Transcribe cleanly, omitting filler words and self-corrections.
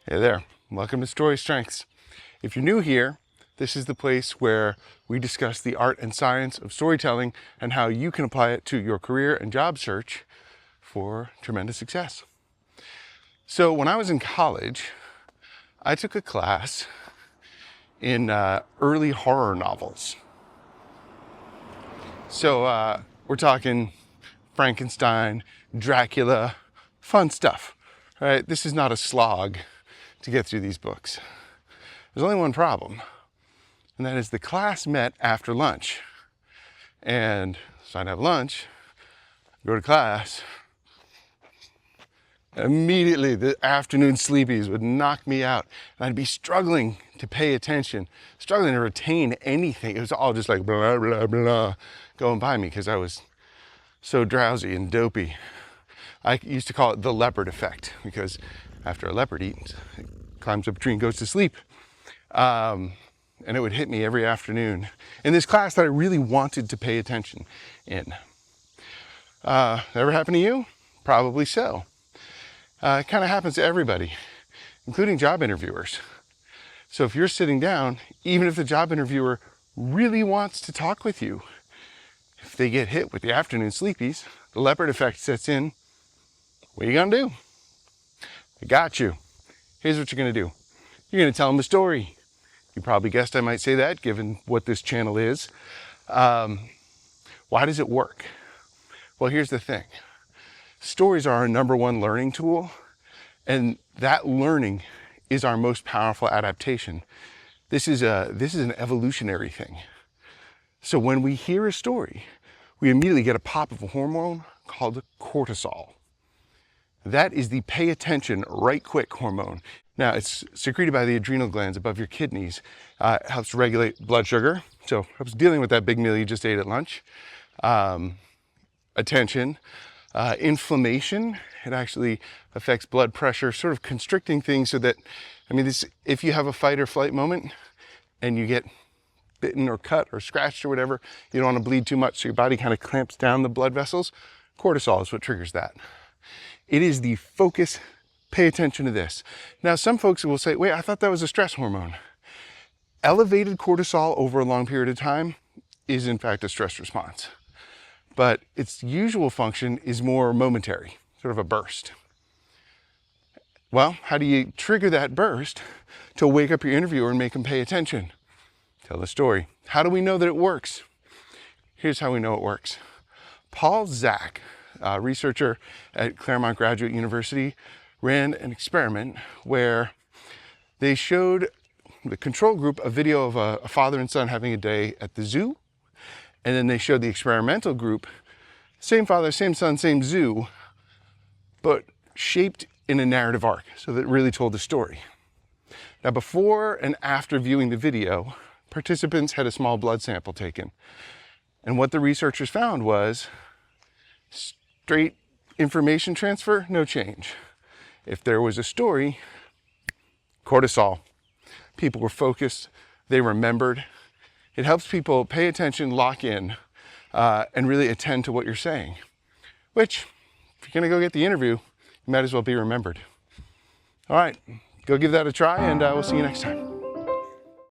Hey there, welcome to StoryStrengths. If you're new here, this is the place where we discuss the art and science of storytelling and how you can apply it to your career and job search for tremendous success. So when I was in college, I took a class in early horror novels. So we're talking Frankenstein, Dracula, fun stuff, right? This is not a slog to get through these books. There's only one problem, and that is the class met after lunch. And so I'd have lunch, go to class, immediately the afternoon sleepies would knock me out, and I'd be struggling to pay attention, struggling to retain anything. It was all just like blah, blah, blah, going by me because I was so drowsy and dopey. I used to call it the Leopard Effect because after a leopard eats, it climbs up a tree and goes to sleep. And it would hit me every afternoon in this class that I really wanted to pay attention in. Ever happened to you? Probably so. It kind of happens to everybody, including job interviewers. So if you're sitting down, even if the job interviewer really wants to talk with you, if they get hit with the afternoon sleepies, the Leopard Effect sets in. What are you gonna do? I got you. Here's what you're gonna do. You're gonna tell them a story. You probably guessed I might say that, given what this channel is. Why does it work? Well, here's the thing. Stories are our number one learning tool, and that learning is our most powerful adaptation. This is an evolutionary thing. So when we hear a story, we immediately get a pop of a hormone called cortisol. That is the pay attention, right quick hormone. Now, it's secreted by the adrenal glands above your kidneys. It helps regulate blood sugar, so helps dealing with that big meal you just ate at lunch. Attention, inflammation. It actually affects blood pressure, sort of constricting things so that, if you have a fight or flight moment and you get bitten or cut or scratched or whatever, you don't want to bleed too much, so your body kind of clamps down the blood vessels. Cortisol is what triggers that. It is the focus, pay attention to this. Now, some folks will say, wait, I thought that was a stress hormone. Elevated cortisol over a long period of time is in fact a stress response. But its usual function is more momentary, sort of a burst. Well, how do you trigger that burst to wake up your interviewer and make them pay attention? Tell the story. How do we know that it works? Here's how we know it works. Paul Zak, a researcher at Claremont Graduate University, ran an experiment where they showed the control group a video of a father and son having a day at the zoo. And then they showed the experimental group, same father, same son, same zoo, but shaped in a narrative arc, so that it really told the story. Now, before and after viewing the video, participants had a small blood sample taken. And what the researchers found was straight information transfer, no change. If there was a story, cortisol. People were focused, they remembered. It helps people pay attention, lock in, and really attend to what you're saying. Which, if you're gonna go get the interview, you might as well be remembered. All right, go give that a try, and we'll see you next time.